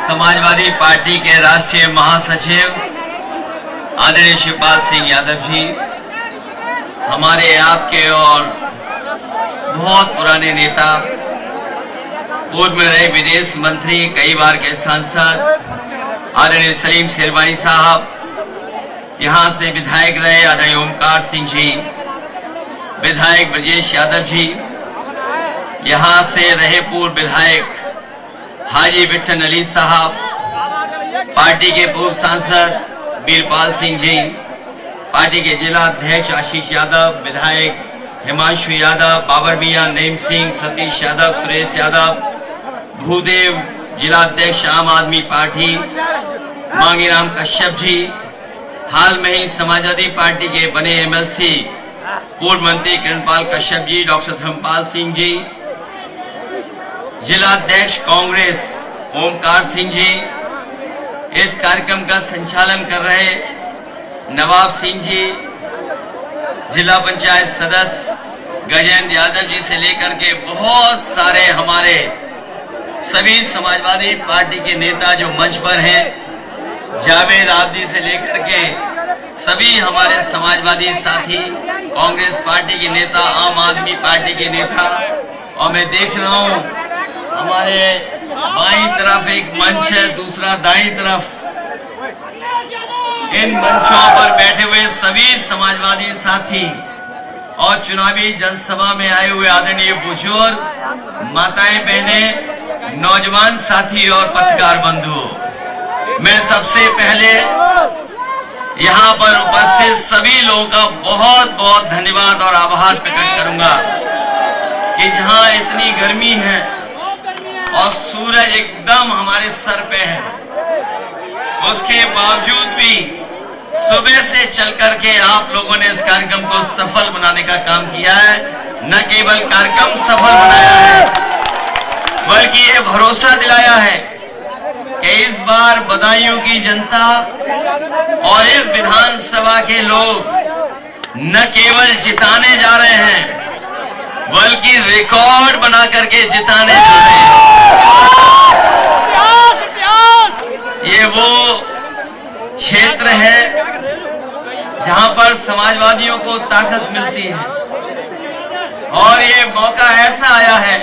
Samajwadi party के राष्ट्रीय महासचिव आदरणीय शिवपाल सिंह यादव जी, हमारे आपके और बहुत पुराने नेता, पूर्व में रहे विदेश मंत्री, कई बार के सांसद आदरणीय सलीम शेरवानी साहब, यहाँ से विधायक रहे आदरणीय ओमकार सिंह जी, विधायक ब्रजेश यादव जी, यहाँ से रहे पूर्व विधायक हाजी विठल अली साहब, पार्टी के पूर्व सांसद वीरपाल सिंह जी, पार्टी के जिला अध्यक्ष आशीष यादव, विधायक हिमांशु यादव, बाबर मियां, नईम सिंह, सतीश यादव, सुरेश यादव, भूदेव, जिला अध्यक्ष आम आदमी पार्टी मांगीराम कश्यप जी, हाल में ही समाजवादी पार्टी के बने एमएलसी पूर्व मंत्री किरणपाल कश्यप जी, डॉक्टर धर्मपाल सिंह जी, जिला अध्यक्ष कांग्रेस ओमकार सिंह जी, इस कार्यक्रम का संचालन कर रहे नवाब सिंह जी, जिला पंचायत सदस्य गजेंद्र यादव जी से लेकर के बहुत सारे हमारे सभी समाजवादी पार्टी के नेता जो मंच पर हैं, जावेद आबदी से लेकर के सभी हमारे समाजवादी साथी, कांग्रेस पार्टी के नेता, आम आदमी पार्टी के नेता, और मैं देख रहा हूं हमारे बाईं तरफ एक मंच है, दूसरा दाईं तरफ। इन मंचों पर बैठे हुए सभी समाजवादी साथी और चुनावी जनसभा में आए हुए आदरणीय बुजुर्ग, माताएं, बहनें, नौजवान साथी और पत्रकार बंधु, मैं सबसे पहले यहाँ पर उपस्थित सभी लोगों का बहुत बहुत धन्यवाद और आभार प्रकट करूंगा कि जहाँ इतनी गर्मी है और सूरज एकदम हमारे सर पे है, उसके बावजूद भी सुबह से चल करके आप लोगों ने इस कार्यक्रम को सफल बनाने का काम किया है। न केवल कार्यक्रम सफल बनाया है, बल्कि ये भरोसा दिलाया है कि इस बार बदायूं की जनता और इस विधानसभा के लोग न केवल जिताने जा रहे हैं, बल्कि रिकॉर्ड बना करके जिताने जा रहे हैं। ये वो क्षेत्र है जहां पर समाजवादियों को ताकत मिलती है, और ये मौका ऐसा आया है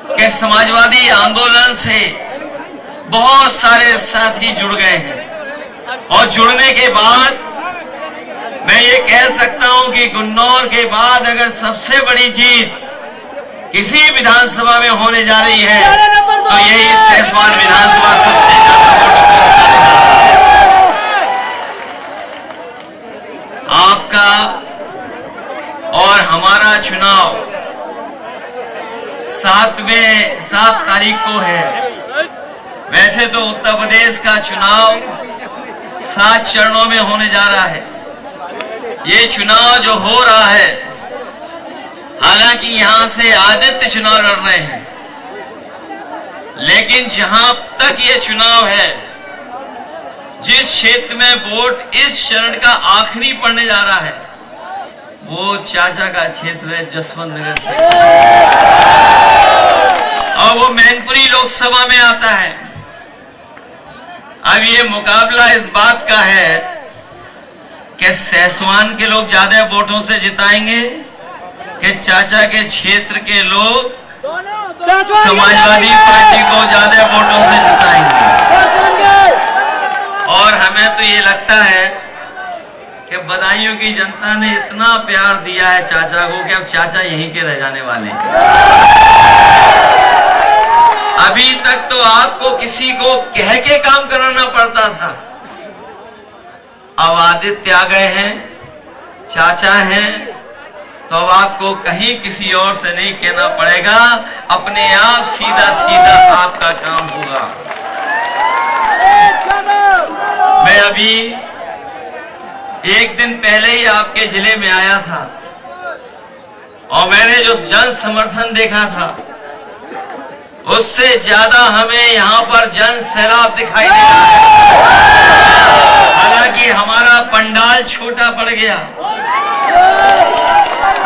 कि समाजवादी आंदोलन से बहुत सारे साथी जुड़ गए हैं, और जुड़ने के बाद मैं ये कह सकता हूं कि गुन्नौर के बाद अगर सबसे बड़ी जीत किसी विधानसभा में होने जा रही है तो यही सहसवान विधानसभा सबसे ज्यादा वोटों से जिताने जा रही है। आपका और हमारा चुनाव 7 तारीख को है। वैसे तो उत्तर प्रदेश का चुनाव 7 चरणों में होने जा रहा है। ये चुनाव जो हो रहा है, हालांकि यहां से आदित्य चुनाव लड़ रहे हैं, लेकिन जहां तक ये चुनाव है, जिस क्षेत्र में वोट इस चरण का आखिरी पड़ने जा रहा है, वो चाचा का क्षेत्र है, जसवंत नगर क्षेत्र, और वो मैनपुरी लोकसभा में आता है। अब ये मुकाबला इस बात का है कि सहसवान के लोग ज्यादा वोटों से जिताएंगे कि चाचा के क्षेत्र के लोग समाजवादी पार्टी को ज्यादा वोटों से जिताएंगे। और हमें तो ये लगता है कि बदायूं की जनता ने इतना प्यार दिया है चाचा को कि अब चाचा यहीं के रह जाने वाले हैं। अभी तक तो आपको किसी को कह के काम कराना पड़ता था, अब आदित्य आ गए हैं, चाचा हैं, तो अब आपको कहीं किसी और से नहीं कहना पड़ेगा, अपने आप सीधा सीधा आपका काम होगा। मैं अभी एक दिन पहले ही आपके जिले में आया था, और मैंने जो जन समर्थन देखा था, उससे ज्यादा हमें यहाँ पर जन सैलाब दिखाई दे रहा है। हालांकि हमारा पंडाल छोटा पड़ गया,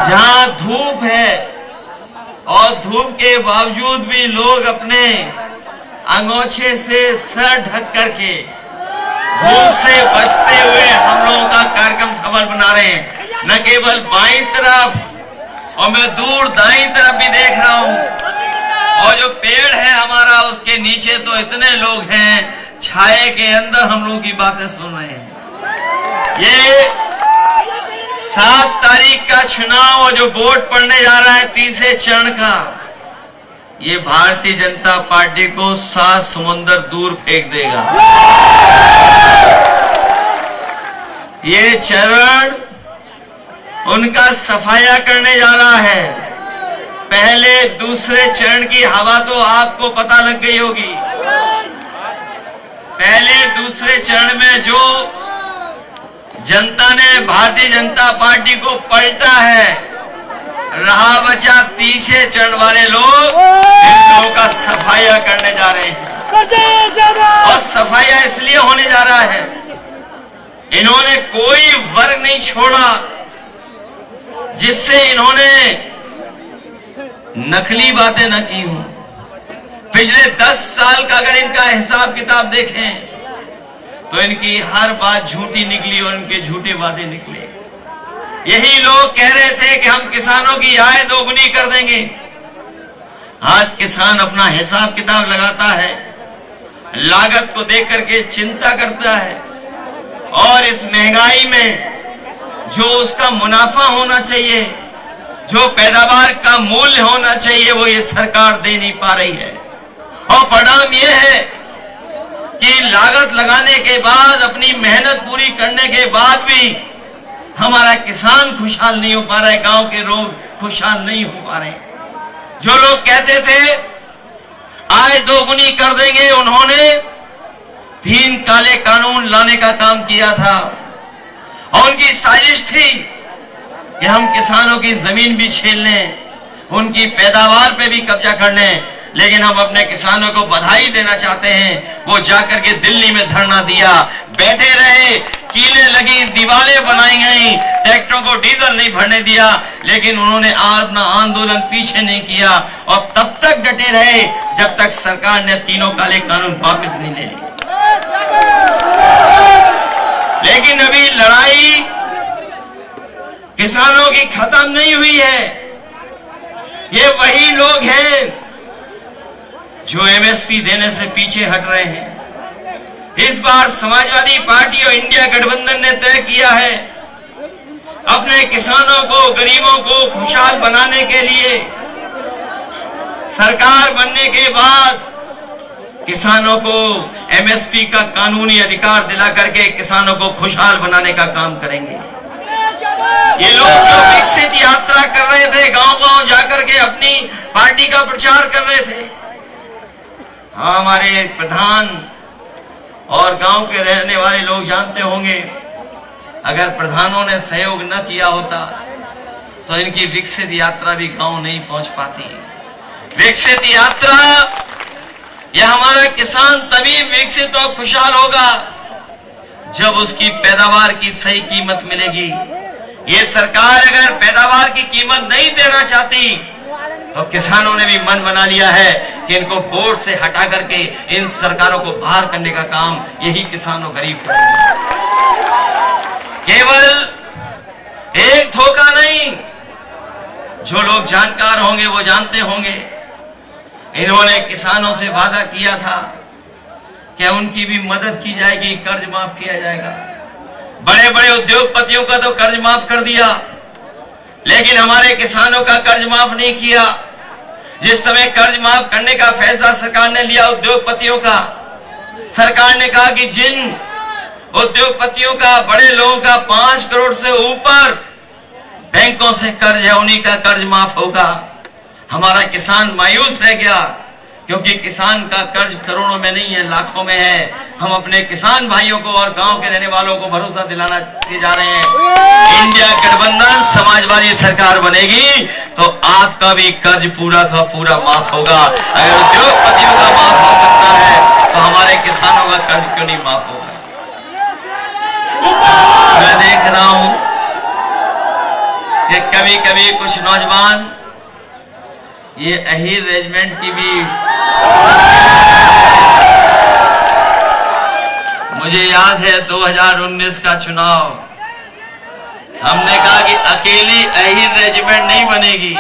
जहां धूप है, और धूप के बावजूद भी लोग अपने अंगोछे से सर ढक करके धूप से बचते हुए हम लोगों का कार्यक्रम सफल बना रहे हैं। न केवल बाईं तरफ और मैं दूर दाईं तरफ भी देख रहा हूं, और जो पेड़ है हमारा उसके नीचे तो इतने लोग हैं, छाए के अंदर हम लोगों की बातें सुन रहे हैं। ये 7 तारीख का चुनाव और जो वोट पड़ने जा रहा है तीसरे चरण का, ये भारतीय जनता पार्टी को 7 समुंदर दूर फेंक देगा। ये चरण उनका सफाया करने जा रहा है। पहले दूसरे चरण की हवा तो आपको पता लग गई होगी। पहले दूसरे चरण में जो जनता ने भारतीय जनता पार्टी को पलटा है, रहा बचा तीसरे चरण वाले लोग इन लोगों का सफाया करने जा रहे हैं। और सफाया इसलिए होने जा रहा है, इन्होंने कोई वर्ग नहीं छोड़ा जिससे इन्होंने नकली बातें न की हों। पिछले 10 साल का अगर इनका हिसाब किताब देखें तो इनकी हर बात झूठी निकली और इनके झूठे वादे निकले। यही लोग कह रहे थे कि हम किसानों की आय दोगुनी कर देंगे। आज किसान अपना हिसाब किताब लगाता है, लागत को देख करके चिंता करता है, और इस महंगाई में जो उसका मुनाफा होना चाहिए, जो पैदावार का मूल्य होना चाहिए, वो ये सरकार दे नहीं पा रही है। और परिणाम ये है कि लागत लगाने के बाद, अपनी मेहनत पूरी करने के बाद भी हमारा किसान खुशहाल नहीं हो पा रहा है, गांव के लोग खुशहाल नहीं हो पा रहे। जो लोग कहते थे आय दोगुनी कर देंगे, उन्होंने 3 काले कानून लाने का काम किया था, और उनकी साजिश थी कि हम किसानों की जमीन भी छीन लें, उनकी पैदावार पे भी कब्जा कर लें। लेकिन हम अपने किसानों को बधाई देना चाहते हैं, वो जाकर के दिल्ली में धरना दिया, बैठे रहे, कीलें लगी, दीवारें बनाई गई, ट्रैक्टरों को डीजल नहीं भरने दिया, लेकिन उन्होंने अपना आंदोलन पीछे नहीं किया और तब तक डटे रहे जब तक सरकार ने 3 काले कानून वापस नहीं ले लिए। लेकिन अभी लड़ाई किसानों की खत्म नहीं हुई है। ये वही लोग हैं जो एमएसपी देने से पीछे हट रहे हैं। इस बार समाजवादी पार्टी और इंडिया गठबंधन ने तय किया है अपने किसानों को, गरीबों को खुशहाल बनाने के लिए सरकार बनने के बाद किसानों को एमएसपी का कानूनी अधिकार दिला करके किसानों को खुशहाल बनाने का काम करेंगे। ये लोग जो विकसित यात्रा कर रहे थे, गांव-गांव जाकर के अपनी पार्टी का प्रचार कर रहे थे, हमारे प्रधान और गांव के रहने वाले लोग जानते होंगे, अगर प्रधानों ने सहयोग न किया होता तो इनकी विकसित यात्रा भी गांव नहीं पहुंच पाती। विकसित यात्रा, यह हमारा किसान तभी विकसित और खुशहाल होगा जब उसकी पैदावार की सही कीमत मिलेगी। ये सरकार अगर पैदावार की कीमत नहीं देना चाहती तो किसानों ने भी मन बना लिया है कि इनको बोर्ड से हटा करके इन सरकारों को बाहर करने का काम यही किसानों गरीब करेंगे। केवल एक धोखा नहीं, जो लोग जानकार होंगे वो जानते होंगे, इन्होंने किसानों से वादा किया था कि उनकी भी मदद की जाएगी, कर्ज माफ किया जाएगा। बड़े बड़े उद्योगपतियों का तो कर्ज माफ कर दिया, लेकिन हमारे किसानों का कर्ज माफ नहीं किया। जिस समय कर्ज माफ करने का फैसला सरकार ने लिया उद्योगपतियों का, सरकार ने कहा कि जिन उद्योगपतियों का, बड़े लोगों का 5 करोड़ से ऊपर बैंकों से कर्ज है, उन्हीं का कर्ज माफ होगा। हमारा किसान मायूस रह गया, क्योंकि किसान का कर्ज करोड़ों में नहीं है, लाखों में है। हम अपने किसान भाइयों को और गांव के रहने वालों को भरोसा दिलाना जा रहे हैं, इंडिया गठबंधन समाजवादी सरकार बनेगी तो आपका भी कर्ज पूरा का पूरा माफ होगा। अगर उद्योगपतियों का माफ हो सकता है तो हमारे किसानों का कर्ज क्यों नहीं माफ होगा। मैं देख रहा हूं कि कभी कभी कुछ नौजवान ये अहीर रेजिमेंट की भी याद है 2019 का चुनाव, हमने कहा कि अकेली अहिर रेजिमेंट नहीं बनेगी,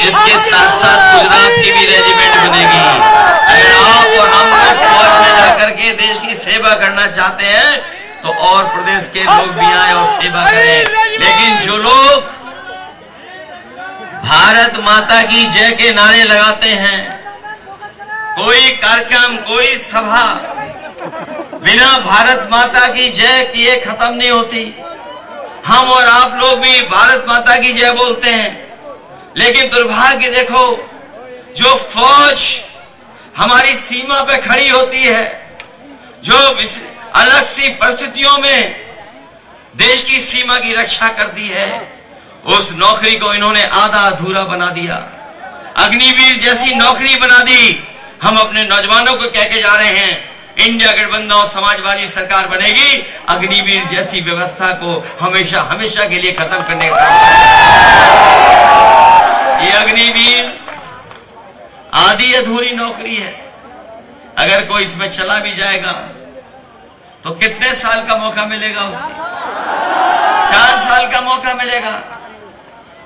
इसके साथ साथ गुजरात की भी रेजिमेंट बनेगी। अगर आप और हम लोग फौज में जाकर के देश की सेवा करना चाहते हैं तो और प्रदेश के लोग भी आए और सेवा करें। लेकिन जो लोग भारत माता की जय के नारे लगाते हैं, कोई कार्यक्रम कोई सभा बिना भारत माता की जय किए खत्म नहीं होती। हम और आप लोग भी भारत माता की जय बोलते हैं, लेकिन दुर्भाग्य देखो, जो फौज हमारी सीमा पे खड़ी होती है, जो अलग सी परिस्थितियों में देश की सीमा की रक्षा करती है, उस नौकरी को इन्होंने आधा अधूरा बना दिया। अग्निवीर जैसी नौकरी बना दी। हम अपने नौजवानों को कह के जा रहे हैं, इंडिया गठबंधन और समाजवादी सरकार बनेगी, अग्निवीर जैसी व्यवस्था को हमेशा हमेशा के लिए खत्म करने का। ये अग्निवीर आधी अधूरी नौकरी है। अगर कोई इसमें चला भी जाएगा तो कितने साल का मौका मिलेगा उसे? 4 साल का मौका मिलेगा,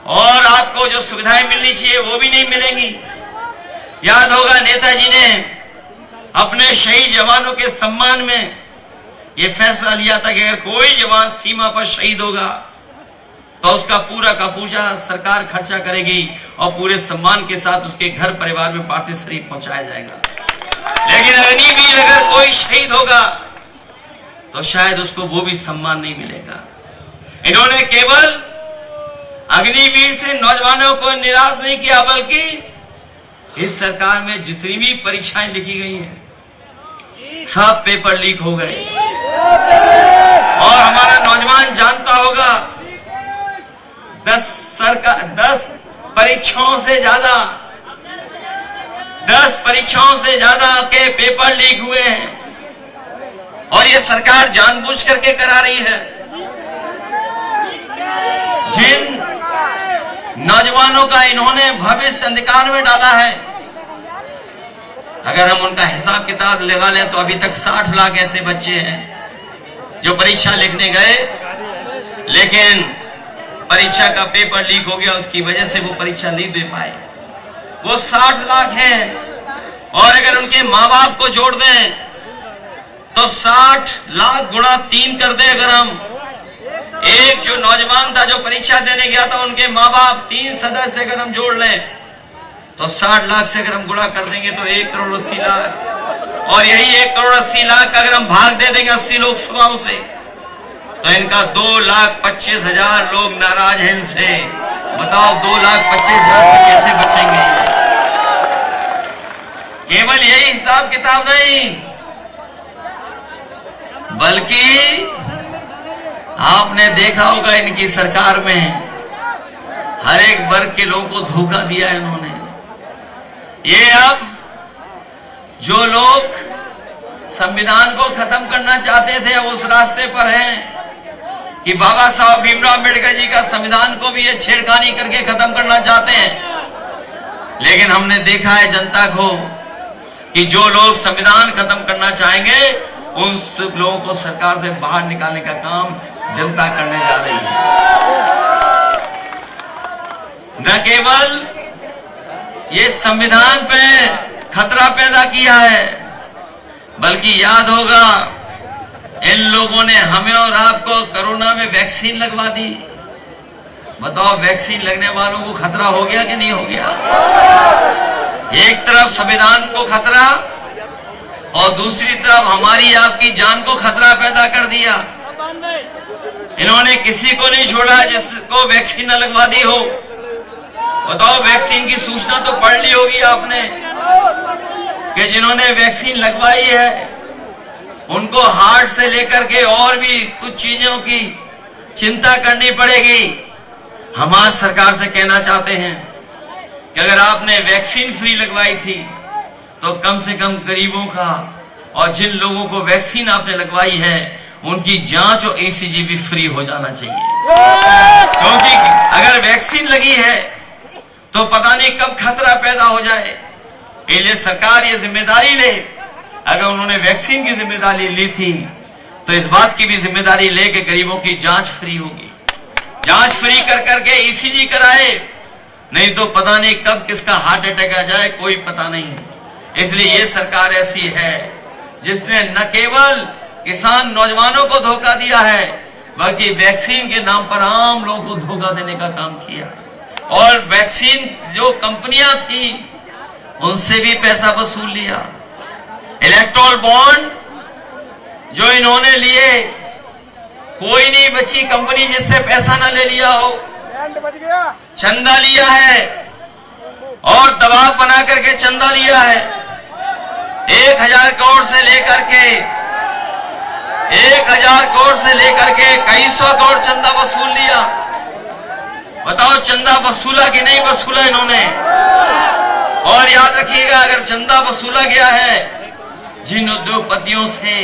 और आपको जो सुविधाएं मिलनी चाहिए वो भी नहीं मिलेंगी। याद होगा नेताजी ने अपने शहीद जवानों के सम्मान में ये फैसला लिया था कि अगर कोई जवान सीमा पर शहीद होगा तो उसका पूरा का पूरा सरकार खर्चा करेगी और पूरे सम्मान के साथ उसके घर परिवार में पार्थिव शरीर पहुंचाया जाएगा। लेकिन अग्निवीर अगर कोई शहीद होगा तो शायद उसको वो भी सम्मान नहीं मिलेगा। इन्होंने केवल अग्निवीर से नौजवानों को निराश नहीं किया, बल्कि इस सरकार में जितनी भी परीक्षाएं लिखी गई हैं सब पेपर लीक हो गए। और हमारा नौजवान जानता होगा 10 परीक्षाओं से ज्यादा के पेपर लीक हुए हैं, और ये सरकार जानबूझ करके करा रही है। जिन नौजवानों का इन्होंने भविष्य अंधकार में डाला है, अगर हम उनका हिसाब किताब लगा लें तो अभी तक 60 लाख ऐसे बच्चे हैं जो परीक्षा लिखने गए, लेकिन परीक्षा का पेपर लीक हो गया, उसकी वजह से वो परीक्षा नहीं दे पाए। वो 60 लाख हैं, और अगर उनके माँ बाप को जोड़ दें तो 60 लाख गुणा 3 कर दें। अगर हम एक जो नौजवान था जो परीक्षा देने गया था, उनके माँ बाप 3 सदस्य अगर हम जोड़ लें तो 60 लाख से अगर हम गुणा कर देंगे तो 1 करोड़ 80 लाख, और यही 1 करोड़ 80 लाख का अगर हम भाग दे देंगे 80 लोकसभाओं से तो इनका 2,25,000 लोग नाराज हैं इनसे। बताओ 2,25,000 से कैसे बचेंगे? केवल यही हिसाब किताब नहीं, बल्कि आपने देखा होगा इनकी सरकार में हर एक वर्ग के लोगों को धोखा दिया है इन्होंने। ये अब जो लोग संविधान को खत्म करना चाहते थे अब उस रास्ते पर हैं कि बाबा साहब भीमराव अम्बेडकर जी का संविधान को भी ये छेड़खानी करके खत्म करना चाहते हैं। लेकिन हमने देखा है जनता को कि जो लोग संविधान खत्म करना चाहेंगे उन सब लोगों को सरकार से बाहर निकालने का काम जनता करने जा रही है। न केवल ये संविधान पे खतरा पैदा किया है, बल्कि याद होगा इन लोगों ने हमें और आपको कोरोना में वैक्सीन लगवा दी। बताओ वैक्सीन लगने वालों को खतरा हो गया कि नहीं हो गया? एक तरफ संविधान को खतरा और दूसरी तरफ हमारी आपकी जान को खतरा पैदा कर दिया। इन्होंने किसी को नहीं छोड़ा जिसको वैक्सीन न लगवा दी हो। बताओ वैक्सीन की सूचना तो पढ़ ली होगी आपने कि जिन्होंने वैक्सीन लगवाई है उनको हार्ट से लेकर के और भी कुछ चीजों की चिंता करनी पड़ेगी। हम आज सरकार से कहना चाहते हैं कि अगर आपने वैक्सीन फ्री लगवाई थी तो कम से कम गरीबों का और जिन लोगों को वैक्सीन आपने लगवाई है उनकी जांच और ईसीजी भी फ्री हो जाना चाहिए। क्योंकि अगर वैक्सीन लगी है तो पता नहीं कब खतरा पैदा हो जाए। इसलिए सरकार ये जिम्मेदारी ले, अगर उन्होंने वैक्सीन की जिम्मेदारी ली थी तो इस बात की भी जिम्मेदारी लेके गरीबों की जांच फ्री होगी। जांच फ्री कर करके ईसीजी कराए, नहीं तो पता नहीं कब किसका हार्ट अटैक आ जाए, कोई पता नहीं। इसलिए ये सरकार ऐसी है जिसने न केवल किसान नौजवानों को धोखा दिया है, बल्कि वैक्सीन के नाम पर आम लोगों को धोखा देने का काम किया। और वैक्सीन जो कंपनियां थी उनसे भी पैसा वसूल लिया। इलेक्ट्रोल बॉन्ड जो इन्होंने लिए, कोई नहीं बची कंपनी जिससे पैसा ना ले लिया हो। चंदा लिया है और दबाव बना करके चंदा लिया है। 1000 करोड़ से लेकर के 1000 करोड़ से लेकर के कई सौ करोड़ चंदा वसूल लिया। बताओ चंदा वसूला कि नहीं वसूला इन्होंने? और याद रखिएगा, अगर चंदा वसूला गया है, जिन उद्योगपतियों से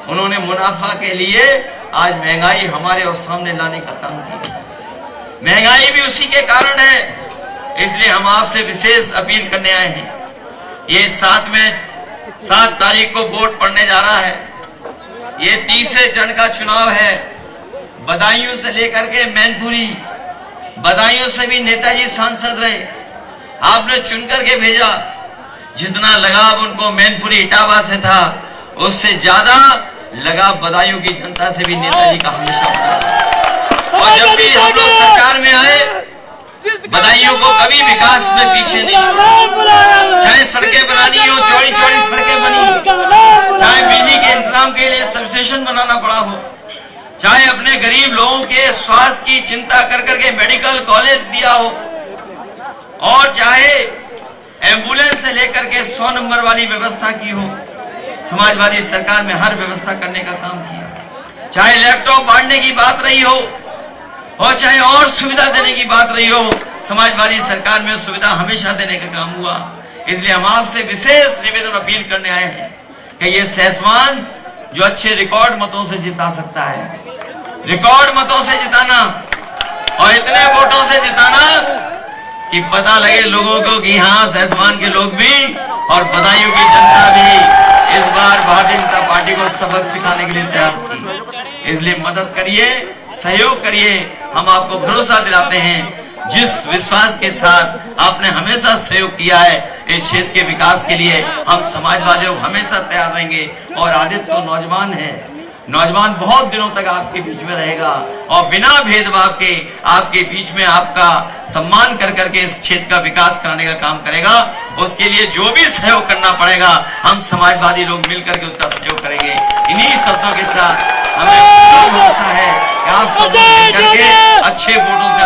उन्होंने मुनाफा के लिए आज महंगाई हमारे और सामने लाने का काम किया, महंगाई भी उसी के कारण है। इसलिए हम आपसे विशेष अपील करने आए हैं। ये 7 तारीख को वोट पड़ने जा रहा है। ये तीसरे चरण का चुनाव है। बदायूं से लेकर के मैनपुरी, बदायूं से भी नेताजी सांसद रहे, आपने चुनकर के भेजा। जितना लगाव उनको मैनपुरी इटावा से था, उससे ज्यादा लगाव बदायूं की जनता से भी नेताजी का हमेशा बना। और जब भी हम लोग सरकार में आए, बदायूं को कभी विकास में पीछे नहीं छोड़ा। चाहे सड़कें बनानी हो, चौड़ी चौड़ी सड़कें बनी, चाहे बिजली के इंतजाम के लिए सबस्टेशन बनाना पड़ा हो, चाहे अपने गरीब लोगों के स्वास्थ्य की चिंता कर करके मेडिकल कॉलेज दिया हो, और चाहे एम्बुलेंस से लेकर के 100 नंबर वाली व्यवस्था की हो। समाजवादी सरकार में हर व्यवस्था करने का काम किया। चाहे लैपटॉप बांटने की बात रही हो और चाहे और सुविधा देने की बात रही हो, समाजवादी सरकार में सुविधा हमेशा देने का काम हुआ। इसलिए हम आपसे विशेष निवेदन अपील करने आए हैं कि ये सहसवान जो अच्छे रिकॉर्ड मतों से जिता सकता है, रिकॉर्ड मतों से जिताना और इतने वोटों से जिताना कि पता लगे लोगों को कि हाँ, सहसवान के लोग भी और बदायूं की जनता भी इस बार भारतीय जनता पार्टी को सबक सिखाने के लिए तैयार थी। इसलिए मदद करिए, सहयोग करिए। हम आपको भरोसा दिलाते हैं, जिस विश्वास के साथ आपने हमेशा सहयोग किया है इस क्षेत्र के विकास के लिए, हम समाजवादी लोग हमेशा तैयार रहेंगे। और आदित्य तो नौजवान है, नौजवान बहुत दिनों तक आपके बीच में रहेगा और बिना भेदभाव के आपके बीच में आपका सम्मान कर करके इस क्षेत्र का विकास कराने का काम करेगा। उसके लिए जो भी सहयोग करना पड़ेगा, हम समाजवादी लोग मिलकर के उसका सहयोग करेंगे। इन्हीं शब्दों के साथ हमें भरोसा है कि आप सब मिलकर के अच्छे वोटों से